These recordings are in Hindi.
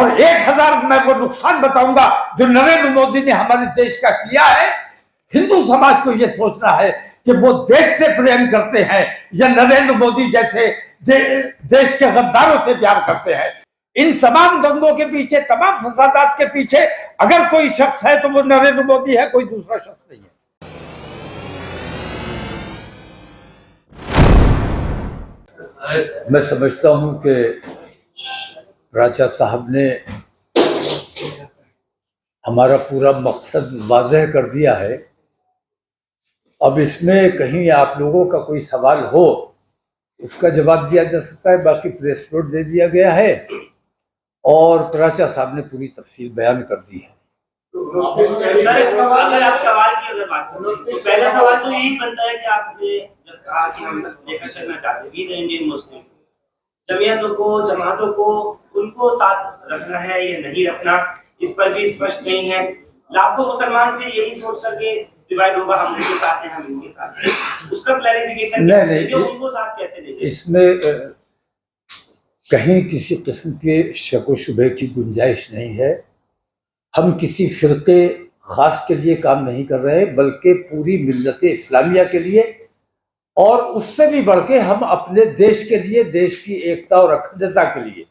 और 1000 मैं वो नुकसान बताऊंगा जो नरेंद्र मोदी ने हमारे देश का किया है। हिंदू समाज को यह सोचना है कि वो देश से प्रेम करते हैं या नरेंद्र मोदी जैसे देश के गद्दारों से प्यार करते हैं। इन तमाम दंगों के पीछे, तमाम फसादात के पीछे अगर कोई शख्स है तो वो नरेंद्र मोदी है, कोई दूसरा शख्स नहीं है। मैं समझता हूं कि राजा साहब ने हमारा पूरा मकसद वाज़ेह कर दिया है। अब इसमें कहीं आप लोगों का कोई सवाल हो उसका जवाब दिया जा सकता है। बाकी प्रेस नोट दे दिया गया है और प्राचा साहब ने पूरी तफसील बयान कर दी है। अगर आप सवाल की अगर बात करें तो पहला सवाल तो यही बनता है कि आपने जब कहा कि हम लेकर चलना चाहते हैं वी द इंडियन मुस्लिम, जमीयतों को, जमातों को, उनको साथ रखना है या नहीं रखना, इस पर भी स्पष्ट नहीं है। लाखों मुसलमान भी यही सोच करके डिवाइड होगा, हम उनके साथ हैं, हम इनके साथ हैं। उसका क्लैरिफिकेशन नहीं, उनको साथ कैसे लेंगे? इसमें कहीं किसी किस्म के शक व शुबे की गुंजाइश नहीं है। हम किसी फिरके खास के लिए काम नहीं कर रहे बल्कि पूरी मिल्लत इस्लामिया के लिए, और उससे भी बढ़ के हम अपने देश के लिए, देश की एकता और अखंडता के लिए,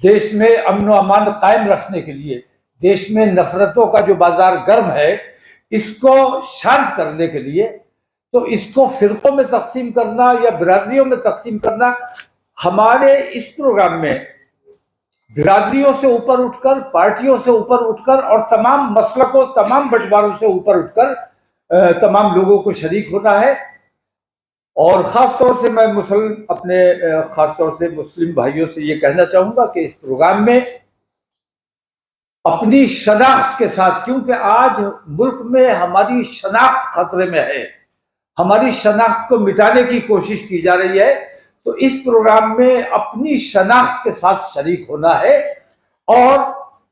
देश में अमन व अमान कायम रखने के लिए, देश में नफरतों का जो बाजार गर्म है इसको शांत करने के लिए। तो इसको फिरकों में तकसीम करना या बिरादरियों में तकसीम करना, हमारे इस प्रोग्राम में बिरादरियों से ऊपर उठकर, पार्टियों से ऊपर उठकर और तमाम मसलकों, तमाम बंटवारों से ऊपर उठकर तमाम लोगों को शरीक होना है। और ख़ास तौर से मैं अपने ख़ास तौर से मुस्लिम भाइयों से ये कहना चाहूँगा कि इस प्रोग्राम में अपनी शनाख्त के साथ, क्योंकि आज मुल्क में हमारी शनाख्त खतरे में है, हमारी शनाख्त को मिटाने की कोशिश की जा रही है, तो इस प्रोग्राम में अपनी शनाख्त के साथ शरीक होना है और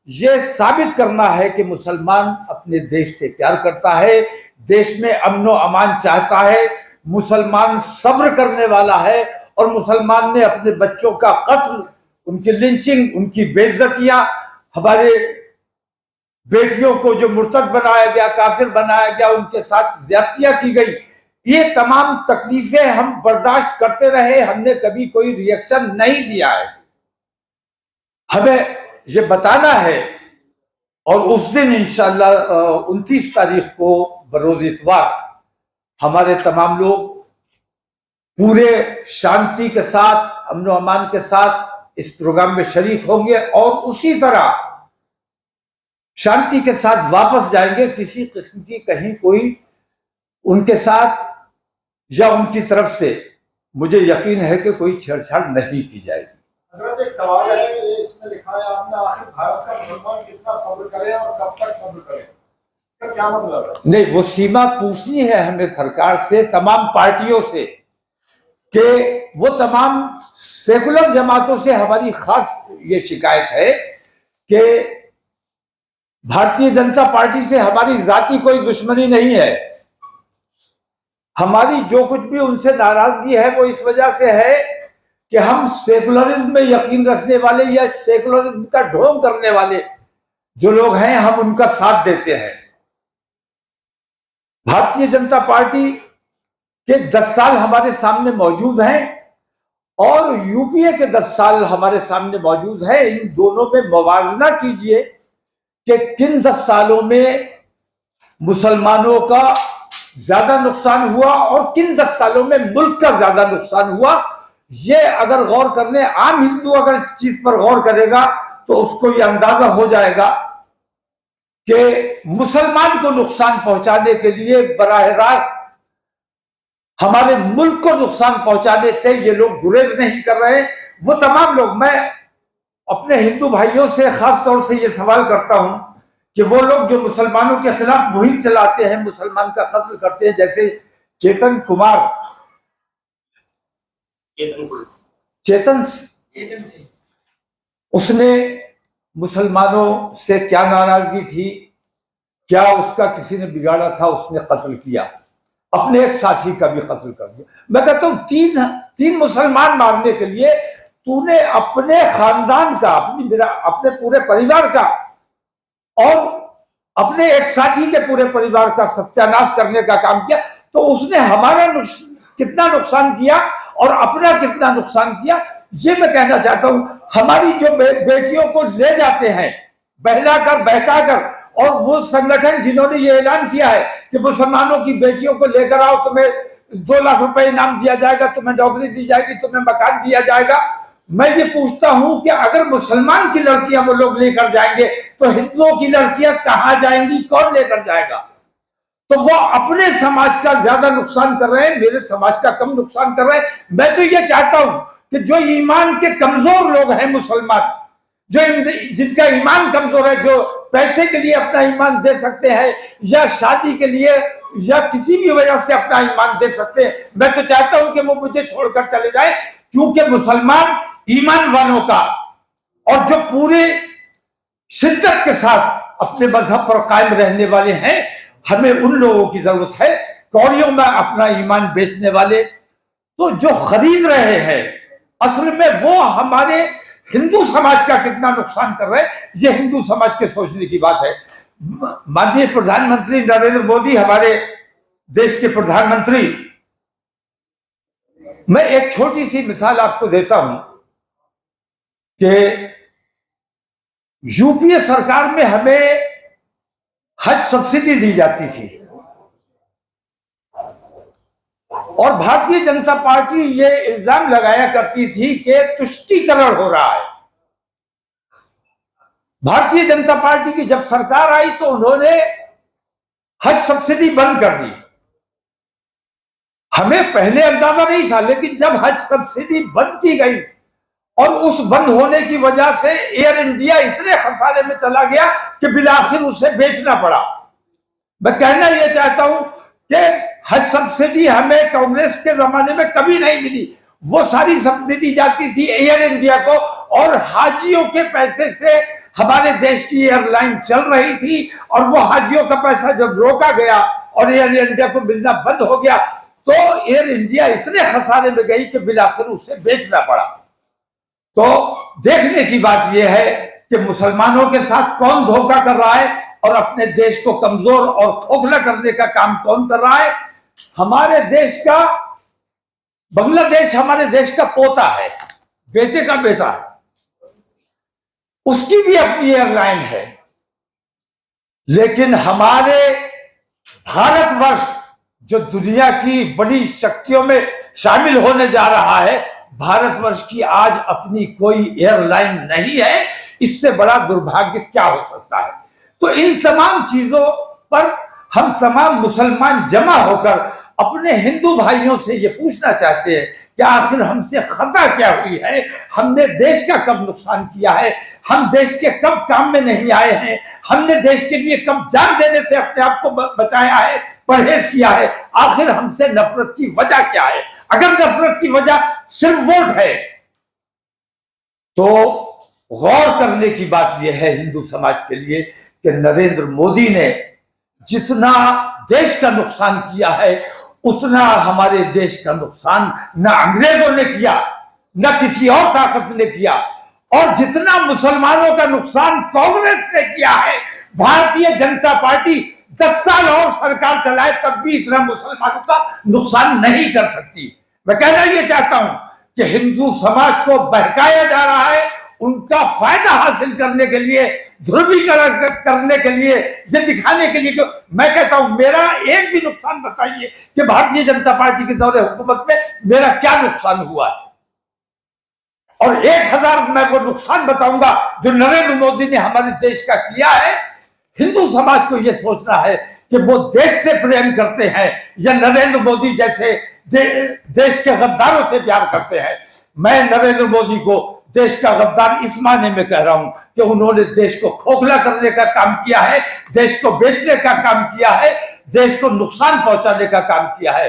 ये साबित करना है कि मुसलमान अपने देश से प्यार करता है, देश में अमन व अमान चाहता है, मुसलमान सब्र करने वाला है और मुसलमान ने अपने बच्चों का कत्ल, उनकी लिंचिंग, उनकी बेइज्जतियां, हमारे बेटियों को जो मुर्तद बनाया गया, काफिर बनाया गया, उनके साथ ज्यादतियां की गई, ये तमाम तकलीफें हम बर्दाश्त करते रहे, हमने कभी कोई रिएक्शन नहीं दिया है। हमें ये बताना है और उस दिन इंशाअल्लाह 29 तारीख को बरोज़ इतवार हमारे तमाम लोग पूरे शांति के साथ, अमन व अमान के साथ इस प्रोग्राम में शरीक होंगे और उसी तरह शांति के साथ वापस जाएंगे। किसी किस्म की कहीं कोई उनके साथ या उनकी तरफ से मुझे यकीन है कि कोई छेड़छाड़ नहीं की जाएगी। हज़रत, एक सवाल है, इसमें लिखा है आपने, आखिर भारत का मुसलमान कितना सब्र करे और कब तक सब्र करे, इसका क्या मतलब है? नहीं, वो सीमा पूछनी है हमें सरकार से, तमाम पार्टियों से, कि वो तमाम सेकुलर जमातों से हमारी खास ये शिकायत है कि भारतीय जनता पार्टी से हमारी जाती कोई दुश्मनी नहीं है। हमारी जो कुछ भी उनसे नाराजगी है वो इस वजह से है कि हम सेकुलरिज्म में यकीन रखने वाले या सेकुलरिज्म का ढोंग करने वाले जो लोग हैं, हम उनका साथ देते हैं। भारतीय जनता पार्टी के 10 साल हमारे सामने मौजूद हैं और यूपीए के 10 साल हमारे सामने मौजूद है। इन दोनों में मुवाजना कीजिए कि किन 10 सालों में मुसलमानों का ज्यादा नुकसान हुआ और किन 10 सालों में मुल्क का ज्यादा नुकसान हुआ। ये अगर गौर करने, आम हिंदू अगर इस चीज पर गौर करेगा तो उसको ये अंदाजा हो जाएगा कि मुसलमान को नुकसान पहुंचाने के लिए बराह रास्त हमारे मुल्क को नुकसान पहुंचाने से ये लोग गुरेज नहीं कर रहे। वो तमाम लोग, मैं अपने हिंदू भाइयों से खास तौर से ये सवाल करता हूं कि वो लोग जो मुसलमानों के खिलाफ मुहिम चलाते हैं, मुसलमान का कत्ल करते हैं, जैसे चेतन सिंह, उसने मुसलमानों से क्या नाराजगी थी, क्या उसका किसी ने बिगाड़ा था, उसने कत्ल किया, अपने एक साथी का भी कत्ल कर दिया। मैं कहता हूं तीन मुसलमान मारने के लिए तूने अपने खानदान का, अपने पूरे परिवार का और अपने एक साथी के पूरे परिवार का सत्यानाश करने का काम किया, तो उसने हमारा कितना नुकसान किया और अपना कितना नुकसान किया, ये मैं कहना चाहता हूं। हमारी जो बेटियों को ले जाते हैं बहलाकर बहकाकर, और वो संगठन जिन्होंने ये ऐलान किया है कि मुसलमानों की बेटियों को लेकर आओ, तुम्हें 2 लाख रुपए इनाम दिया जाएगा, तुम्हें नौकरी दी जाएगी, तुम्हें मकान दिया जाएगा। मैं ये पूछता हूं कि अगर मुसलमान की लड़कियां वो लोग लेकर जाएंगे तो हिंदुओं की लड़कियां कहां जाएंगी, कौन लेकर जाएगा? तो वो अपने समाज का ज्यादा नुकसान कर रहे हैं, मेरे समाज का कम नुकसान कर रहे हैं। मैं तो ये चाहता हूं कि जो ईमान के कमजोर लोग हैं मुसलमान, जिनका ईमान कमजोर है, जो पैसे के लिए अपना ईमान दे सकते हैं या शादी के लिए या किसी भी वजह से अपना ईमान दे सकते हैं, मैं तो चाहता हूं कि वो मुझे छोड़कर चले जाए, क्योंकि मुसलमान ईमान वालों का और जो पूरे शिद्दत के साथ अपने मजहब पर कायम रहने वाले हैं, हमें उन लोगों की जरूरत है। कौड़ियों में अपना ईमान बेचने वाले तो जो खरीद रहे हैं, असल में वो हमारे हिंदू समाज का कितना नुकसान कर रहे हैं, ये हिंदू समाज के सोचने की बात है। माननीय प्रधानमंत्री नरेंद्र मोदी, हमारे देश के प्रधानमंत्री, मैं एक छोटी सी मिसाल आपको देता हूं कि यूपीए सरकार में हमें हज सब्सिडी दी जाती थी और भारतीय जनता पार्टी ये इल्जाम लगाया करती थी कि तुष्टीकरण हो रहा है। भारतीय जनता पार्टी की जब सरकार आई तो उन्होंने हज सब्सिडी बंद कर दी। हमें पहले अंदाजा नहीं था, लेकिन जब हज सब्सिडी बंद की गई और उस बंद होने की वजह से एयर इंडिया इतने खसारे में चला गया कि बिलाखिर उसे बेचना पड़ा। मैं कहना यह चाहता हूं कि हज सब्सिडी हमें कांग्रेस के जमाने में कभी नहीं मिली। वो सारी सब्सिडी जाती थी एयर इंडिया को और हाजियों के पैसे से हमारे देश की एयरलाइन चल रही थी, और वो हाजियों का पैसा जब रोका गया और एयर इंडिया को मिलना बंद हो गया तो एयर इंडिया इतने खसारे में गई कि बिलाखिर उसे बेचना पड़ा। तो देखने की बात यह है कि मुसलमानों के साथ कौन धोखा कर रहा है और अपने देश को कमजोर और खोखला करने का काम कौन कर रहा है। हमारे देश का बांग्लादेश हमारे देश का पोता है, बेटे का बेटा है, उसकी भी अपनी एयरलाइन है, लेकिन हमारे भारतवर्ष जो दुनिया की बड़ी शक्तियों में शामिल होने जा रहा है, भारतवर्ष की आज अपनी कोई एयरलाइन नहीं है। इससे बड़ा दुर्भाग्य क्या हो सकता है? तो इन तमाम चीजों पर हम तमाम मुसलमान जमा होकर अपने हिंदू भाइयों से ये पूछना चाहते हैं कि आखिर हमसे खता क्या हुई है, हमने देश का कब नुकसान किया है, हम देश के कब काम में नहीं आए हैं, हमने देश के लिए कब जान देने से अपने आप को बचाया है, परहेज किया है, आखिर हमसे नफरत की वजह क्या है? अगर नफरत की वजह सिर्फ वोट है तो गौर करने की बात यह है हिंदू समाज के लिए कि नरेंद्र मोदी ने जितना देश का नुकसान किया है उतना हमारे देश का नुकसान न अंग्रेजों ने किया न किसी और ताकत ने किया, और जितना मुसलमानों का नुकसान कांग्रेस ने किया है, भारतीय जनता पार्टी 10 साल और सरकार चलाए तब भी इतना मुसलमानों का नुकसान नहीं कर सकती। मैं कहना यह चाहता हूं कि हिंदू समाज को बहकाया जा रहा है, उनका फायदा हासिल करने के लिए, ध्रुवीकरण करने के लिए, ये दिखाने के लिए कि मैं कहता हूं मेरा एक भी नुकसान बताइए कि भारतीय जनता पार्टी के दौरे हुकूमत में मेरा क्या नुकसान हुआ है, और 1000 मैं वो नुकसान बताऊंगा जो नरेंद्र मोदी ने हमारे देश का किया है। हिंदू समाज को यह सोचना है कि वो देश से प्रेम करते हैं या नरेंद्र मोदी जैसे देश के गद्दारों से प्यार करते हैं। मैं नरेंद्र मोदी को देश का गद्दार इस मायने में कह रहा हूं कि उन्होंने देश को खोखला करने का काम किया है, देश को बेचने का काम किया है, देश को नुकसान पहुंचाने का काम किया है।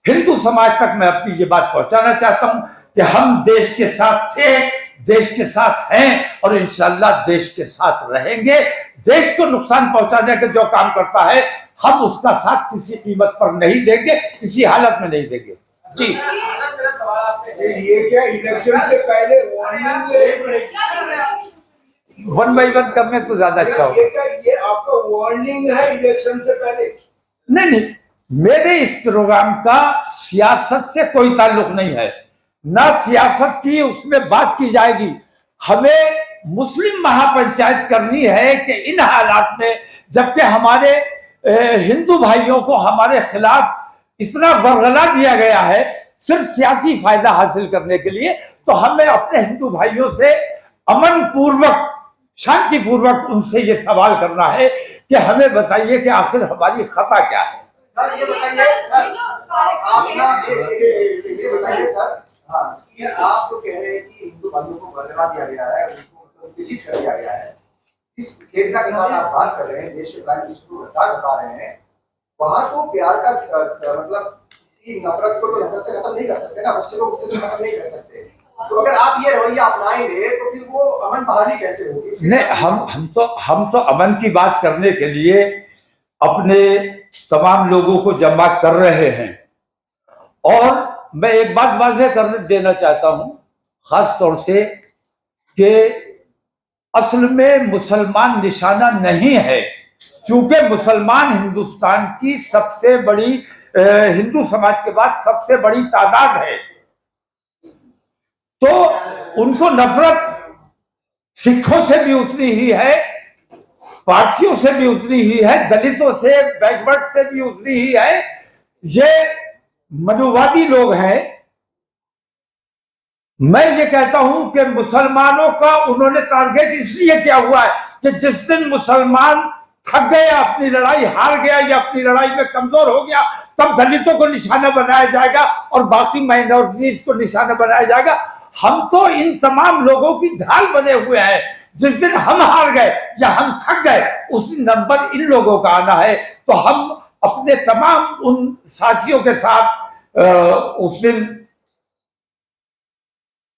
हिंदू समाज तक मैं अपनी ये बात पहुंचाना चाहता हूं कि हम देश के साथ थे, देश के साथ हैं और इंशाअल्लाह देश के साथ रहेंगे। देश को नुकसान पहुंचाने का जो काम करता है हम उसका साथ किसी कीमत पर नहीं देंगे, किसी हालत में नहीं देंगे। जी मेरा सवाल आपसे है, ये क्या इलेक्शन से पहले वार्निंग वन बाई वन करने तो ज्यादा अच्छा होगा। ये क्या ये आपका वार्निंग है इलेक्शन से पहले? नहीं नहीं, मेरे इस प्रोग्राम का सियासत से कोई ताल्लुक नहीं है, ना सियासत की उसमें बात की जाएगी। हमें मुस्लिम महापंचायत करनी है कि इन हालात में, जबकि हमारे हिंदू भाइयों को हमारे खिलाफ इतना वरगला दिया गया है सिर्फ सियासी फायदा हासिल करने के लिए, तो हमें अपने हिंदू भाइयों से अमन पूर्वक, शांति पूर्वक उनसे ये सवाल करना है कि हमें बताइए कि आखिर हमारी खता क्या है। सर ये बताइए सर, आप ना ये बताइए सर, हाँ ये आप तो कह रहे हैं कि हिंदू भाइयों को वरगला दिया गया है, उनको उत्तेजित कर दिया गया है। इस केजरीवाल के साथ आप बात कर रहे हैं, देश के प्राइम मिनिस्टर को बता रहे हैं, वहां तो प्यार का मतलब किसी नफरत को तो नफरत से खत्म नहीं कर सकते ना, गुस्से को गुस्से से खत्म नहीं कर सकते। तो अगर आप ये रवैया अपनाएंगे तो फिर वो अमन बहाली कैसे होगी? नहीं, हम तो अमन की बात करने के लिए अपने तमाम लोगों को जमा कर रहे हैं। और मैं एक बात वाज़ेह कर देना चाहता हूं, खास तौर से, कि असल में मुसलमान निशाना नहीं है, चूंकि मुसलमान हिंदुस्तान की सबसे बड़ी, हिंदू समाज के बाद सबसे बड़ी तादाद है, तो उनको नफरत सिखों से भी उतनी ही है, पारसियों से भी उतनी ही है, दलितों से, बैकवर्ड से भी उतनी ही है। ये मनुवादी लोग हैं। मैं ये कहता हूं कि मुसलमानों का उन्होंने टारगेट इसलिए किया हुआ है कि जिस दिन मुसलमान थक गया, अपनी लड़ाई हार गया या अपनी लड़ाई में कमजोर हो गया, तब दलितों को निशाना बनाया जाएगा और बाकी माइनॉरिटीज को निशाना बनाया जाएगा। हम तो इन तमाम लोगों की ढाल बने हुए हैं। जिस दिन हम हार गए या हम थक गए, उस दिन नंबर इन लोगों का आना है। तो हम अपने तमाम उन साथियों के साथ उस दिन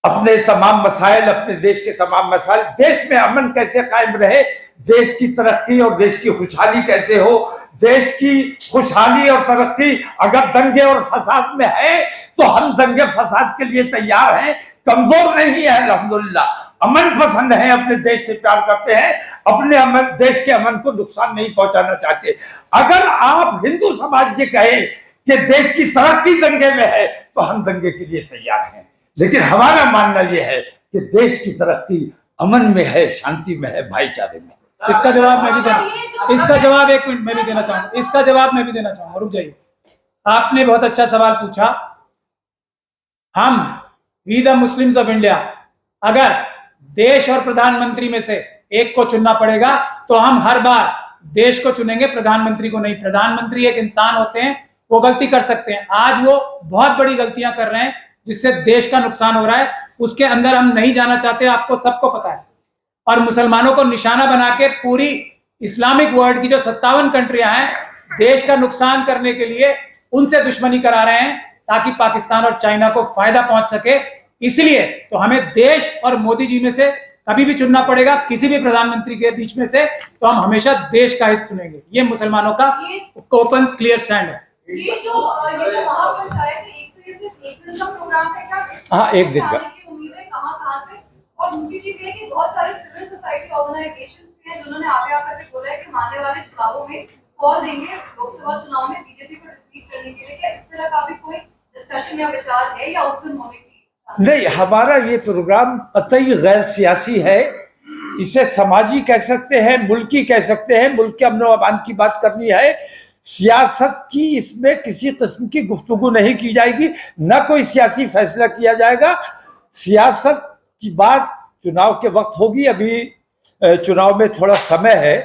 अपने तमाम मसाइल, अपने देश के तमाम मसाइल, देश में अमन कैसे कायम रहे, देश की तरक्की और देश की खुशहाली कैसे हो, देश की खुशहाली और तरक्की अगर दंगे और फसाद में है तो हम दंगे फसाद के लिए तैयार हैं, कमजोर नहीं है, अल्हम्दुलिल्लाह अमन पसंद है, अपने देश से प्यार करते हैं, अपने अमन, देश के अमन को नुकसान नहीं पहुंचाना चाहते। अगर आप हिंदू समाज ये कहे कि देश की तरक्की दंगे में है तो हम दंगे के लिए तैयार हैं, लेकिन हमारा मानना यह है कि देश की तरक्की अमन में है, शांति में है, भाईचारे में। इसका जवाब मैं भी देना, इसका जवाब एक मिनट मैं भी देना चाहूंगा, इसका जवाब मैं भी देना चाहूंगा। रुक जाइए, आपने बहुत अच्छा सवाल पूछा। हम we the Muslims of India, अगर देश और प्रधानमंत्री में से एक को चुनना पड़ेगा तो हम हर बार देश को चुनेंगे, प्रधानमंत्री को नहीं। प्रधानमंत्री एक इंसान होते हैं, वो गलती कर सकते हैं। आज वो बहुत बड़ी गलतियां कर रहे हैं जिससे देश का नुकसान हो रहा है, उसके अंदर हम नहीं जाना चाहते, आपको सबको पता है। और मुसलमानों को निशाना बना के पूरी इस्लामिक वर्ल्ड की जो 57 कंट्रियां हैं, देश का नुकसान करने के लिए उनसे दुश्मनी करा रहे हैं ताकि पाकिस्तान और चाइना को फायदा पहुंच सके। इसलिए तो हमें देश और मोदी जी में से कभी भी चुनना पड़ेगा, किसी भी प्रधानमंत्री के बीच में से, तो हम हमेशा देश का हित चुनेंगे। ये मुसलमानों का ओपन क्लियर स्टैंड है। ये जो महापंचायत है, एक तो ये सिर्फ एक दिन का प्रोग्राम है क्या? हाँ, एक दिन का। उम्मीद है कहाँ से? और दूसरी चीज ये कि बहुत सारे सिविल सोसाइटी ऑर्गेनाइजेशंस हैं जिन्होंने आगे आकर के बोला है कि आने वाले चुनावों में कॉल देंगे लोकसभा चुनाव में बीजेपी को डिफीट करने के लिए। क्या इस तरह का भी कोई डिस्कशन या विचार है या उस दिन होने की? नहीं, हमारा ये प्रोग्राम कतई गैर सियासी है। इसे समाजी कह सकते हैं, मुल्की कह सकते हैं, मुल्क के अमन व अमान की बात करनी है। सियासत की इसमें किसी किस्म की गुफ्तगू नहीं की जाएगी, न कोई सियासी फैसला किया जाएगा। सियासत की बात चुनाव के वक्त होगी। अभी चुनाव में थोड़ा समय है।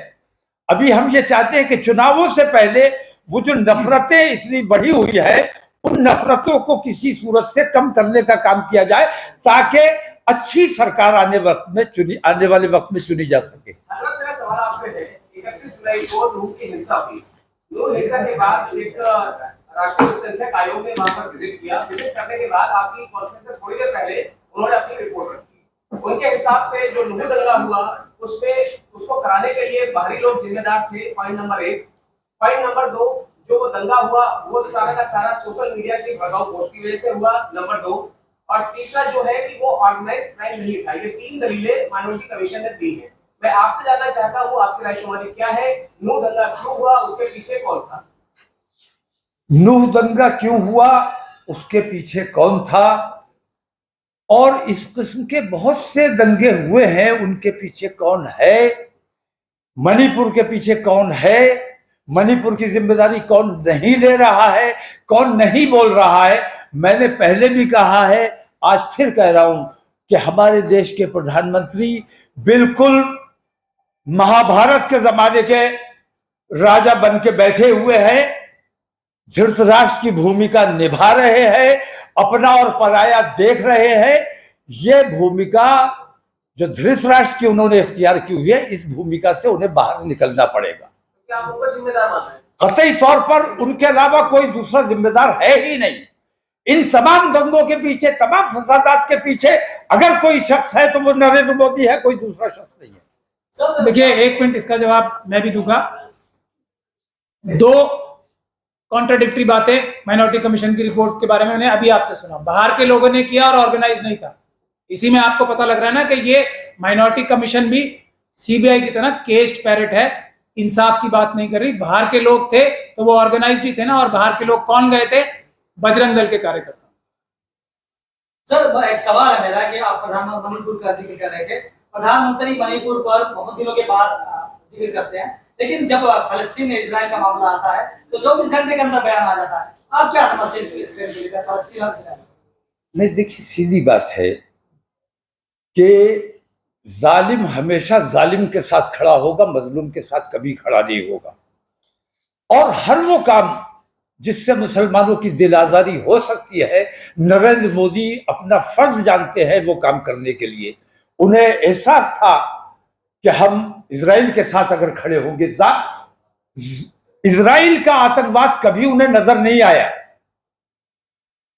अभी हम ये चाहते हैं कि चुनावों से पहले वो जो नफरतें इतनी बढ़ी हुई है, उन नफरतों को किसी सूरत से कम करने का काम किया जाए ताकि अच्छी सरकार आने वाले वक्त में चुनी जा सके। मेरा सवाल आपसे है, 31 जुलाई को लूह की हिंसा हुई। लूह हिंसा के बाद एक राष्ट्रीय अल्पसंख्यक आयोग ने वहां पर विजिट किया। विजिट करने के बाद आपकी कॉन्फ्रेंस से थोड़ी देर पहले उन्होंने अपनी रिपोर्ट रखी। उनके हिसाब से जो लूह दंगा हुआ उसमें उसको कराने के लिए बाहरी लोग जिम्मेदार थे, पॉइंट नंबर 1। पॉइंट नंबर 2, जो वो दंगा हुआ वो सारा का सारा सोशल मीडिया की भड़काऊ पोस्ट की वजह से हुआ, नंबर 2। और तीसरा जो है कि वो ऑर्गेनाइज्ड क्राइम नहीं था। ये 3 दलीलें माइनॉरिटी कमीशन ने दी है। मैं आपसे जानना चाहता हूँ आपकी रायशुमारी क्या है, नूह दंगा क्यों हुआ, उसके पीछे कौन था? नूह दंगा क्यों हुआ, उसके पीछे कौन था, और इस किस्म के बहुत से दंगे हुए हैं, उनके पीछे कौन है, मणिपुर के पीछे कौन है, मणिपुर की जिम्मेदारी कौन नहीं ले रहा है, कौन नहीं बोल रहा है। मैंने पहले भी कहा है, आज फिर कह रहा हूं कि हमारे देश के प्रधानमंत्री बिल्कुल महाभारत के जमाने के राजा बन के बैठे हुए हैं, धृतराष्ट्र की भूमिका निभा रहे हैं, अपना और पराया देख रहे हैं। ये भूमिका जो धृतराष्ट्र की उन्होंने इख्तियार की हुई है, इस भूमिका से उन्हें बाहर निकलना पड़ेगा। क्या आप उनको जिम्मेदार मान रहे हैं? कतई तौर पर उनके अलावा कोई दूसरा जिम्मेदार है ही नहीं। इन तमाम दंगों के पीछे, तमाम फसादात के पीछे अगर कोई शख्स है तो वो नरेंद्र मोदी है, कोई दूसरा शख्स नहीं है। देखिए, 1 मिनट, इसका जवाब मैं भी दूंगा। 2 कॉन्ट्राडिक्टरी बातें माइनॉरिटी कमीशन की रिपोर्ट के बारे में मैंने अभी आपसे सुना। बाहर के लोगों ने किया और ऑर्गेनाइज नहीं था। इसी में आपको पता लग रहा है ना कि ये माइनॉरिटी कमीशन भी सीबीआई की तरह केस्ड पैरेट है, इंसाफ की बात नहीं कर रही। बाहर के लोग थे तो वो ऑर्गेनाइज्ड ही थे ना। और बाहर के लोग कौन गए थे? बजरंग दल के कार्यकर्ता। सर, एक सवाल है मेरा कि आप प्रधानमंत्री मणिपुर का जिक्र कर रहे थे। प्रधानमंत्री मणिपुर पर बहुत दिनों के बाद जिक्र करते हैं, लेकिन जब फलस्तीन इजराइल का मामला आता है तो 24 घंटे के अंदर बयान आ जाता है। आप क्या समझते हैं इस ट्रेंड को लेकर, फलस्तीन और इजराइल? नहीं, देखिए, सीधी बात है कि जालिम हमेशा जालिम के साथ खड़ा होगा, मजलूम के साथ कभी खड़ा नहीं होगा। और हर वो काम जिससे मुसलमानों की दिल आज़ारी हो सकती है, नरेंद्र मोदी अपना फर्ज जानते हैं वो काम करने के लिए। उन्हें एहसास था कि हम इजराइल के साथ अगर खड़े होंगे, इजराइल का आतंकवाद कभी उन्हें नजर नहीं आया,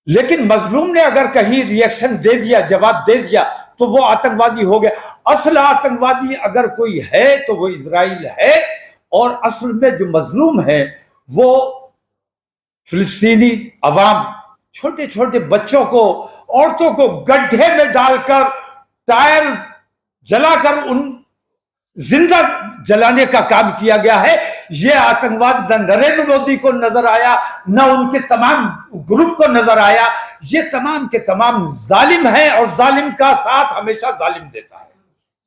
लेकिन मजलूम ने अगर कहीं रिएक्शन दे दिया, जवाब दे दिया, तो वो आतंकवादी हो गया। असल आतंकवादी अगर कोई है तो वो इजराइल है, और असल में जो मजलूम है वो फिलिस्तीनी अवाम, छोटे छोटे बच्चों को, औरतों को गड्ढे में डालकर, टायर जलाकर उन जिंदा जलाने का काम किया गया है। ये आतंकवाद न नरेंद्र मोदी को नजर आया, न उनके तमाम ग्रुप को नजर आया। ये तमाम के तमाम जालिम हैं, और जालिम का साथ हमेशा जालिम देता है।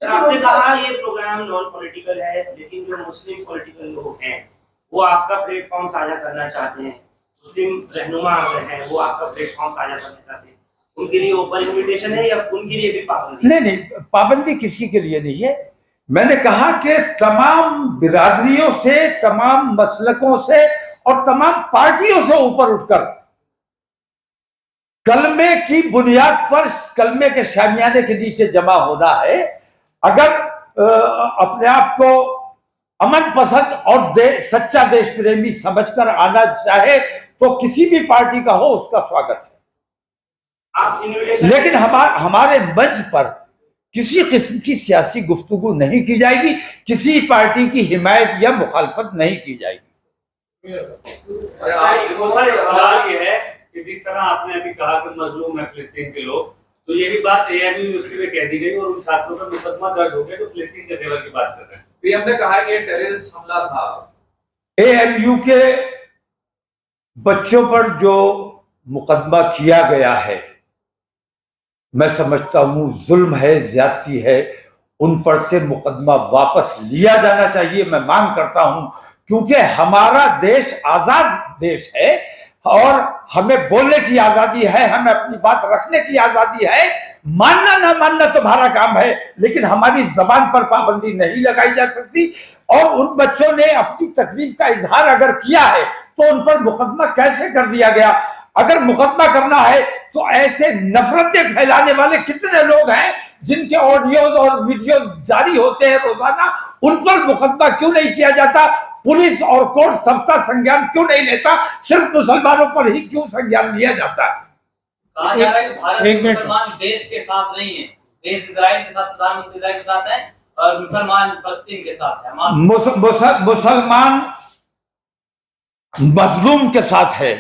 सर, आपने कहा ये प्रोग्राम नॉन पॉलिटिकल है, लेकिन जो मुस्लिम पॉलिटिकल लोग हैं वो आपका प्लेटफॉर्म साझा करना चाहते हैं। मुस्लिम रहनुमा अगर हैं वो आपका प्लेटफॉर्म साझा करना चाहते हैं, उनके लिए ओपन इनविटेशन है या उनके लिए भी पाबंदी? नहीं, पाबंदी किसी के लिए नहीं है। मैंने कहा कि तमाम बिरादरियों से, तमाम मसलकों से और तमाम पार्टियों से ऊपर उठकर कलमे की बुनियाद पर, कलमे के शामियाने के नीचे जमा होना है। अगर अपने आप को अमन पसंद और सच्चा देश प्रेमी समझकर आना चाहे तो किसी भी पार्टी का हो, उसका स्वागत है। आप इनविटेशन, लेकिन हमारे मंच पर किसी किस्म की सियासी गुफ्तगू नहीं की जाएगी, किसी पार्टी की हिमायत या मुखालफत नहीं की जाएगी। सवाल ये है कि जिस तरह आपने अभी कहा कि मजलूम है फिलिस्तीन के लोग, तो यही बात एएमयू यूनिवर्सिटी में कह दी गई और उन छात्रों पर मुकदमा दर्ज हो गया जो फिलिस्तीन के फेवर की बात कर रहे हैं। पीएम ने कहा कि ये टेररिस्ट हमला था। एएमयू के बच्चों पर जो मुकदमा किया गया है, मैं समझता हूं जुल्म है, ज्यादती है। उन पर से मुकदमा वापस लिया जाना चाहिए, मैं मांग करता हूं, क्योंकि हमारा देश आजाद देश है और हमें बोलने की आजादी है, हमें अपनी बात रखने की आजादी है। मानना ना मानना तुम्हारा काम है, लेकिन हमारी जबान पर पाबंदी नहीं लगाई जा सकती। और उन बच्चों ने अपनी तकलीफ का इजहार अगर किया है तो उन पर मुकदमा कैसे कर दिया गया? अगर मुकदमा करना है तो ऐसे नफरतें फैलाने वाले कितने लोग हैं जिनके ऑडियोज और वीडियो जारी होते हैं रोजाना, उन पर मुकदमा क्यों नहीं किया जाता? पुलिस और कोर्ट सबका संज्ञान क्यों नहीं लेता? सिर्फ मुसलमानों पर ही क्यों संज्ञान लिया जाता है? कहा जा रहा है कि भारत एक मिनट। मुसलमान देश के साथ नहीं है, देश इजराइल के साथ, प्रधानमंत्री इजराइल के साथ है और मुसलमान फलस्तीन के साथ है। मुसलमान मजलूम के साथ है।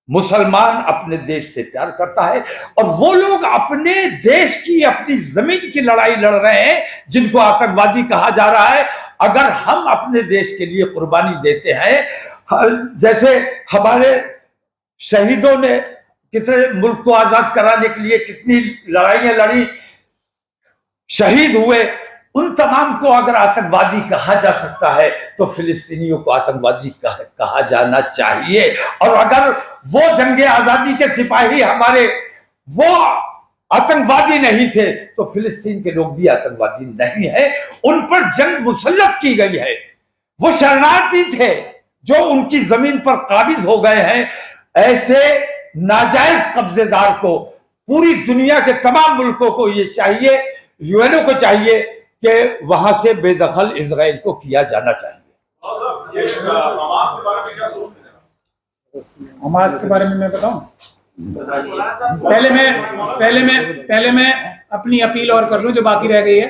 मुसलमान अपने देश से प्यार करता है और वो लोग अपने देश की, अपनी जमीन की लड़ाई लड़ रहे हैं जिनको आतंकवादी कहा जा रहा है। अगर हम अपने देश के लिए कुर्बानी देते हैं, जैसे हमारे शहीदों ने कितने मुल्क को आजाद कराने के लिए कितनी लड़ाइयां लड़ी, शहीद हुए, उन तमाम को अगर आतंकवादी कहा जा सकता है तो फिलिस्तीनियों को आतंकवादी कहा जाना चाहिए। और अगर वो जंगे आजादी के सिपाही हमारे वो आतंकवादी नहीं थे तो फिलिस्तीन के लोग भी आतंकवादी नहीं है। उन पर जंग मुसल्लत की गई है, वो शरणार्थी थे जो उनकी जमीन पर काबिज हो गए हैं। ऐसे नाजायज कब्जेदार को पूरी दुनिया के तमाम मुल्कों को ये चाहिए, यूएनओ को चाहिए कि वहां से बेदखल इजराइल को किया जाना चाहिए। हमास के बारे में मैं बताऊं? पहले मैं अपनी अपील और कर लूं जो बाकी रह गई है।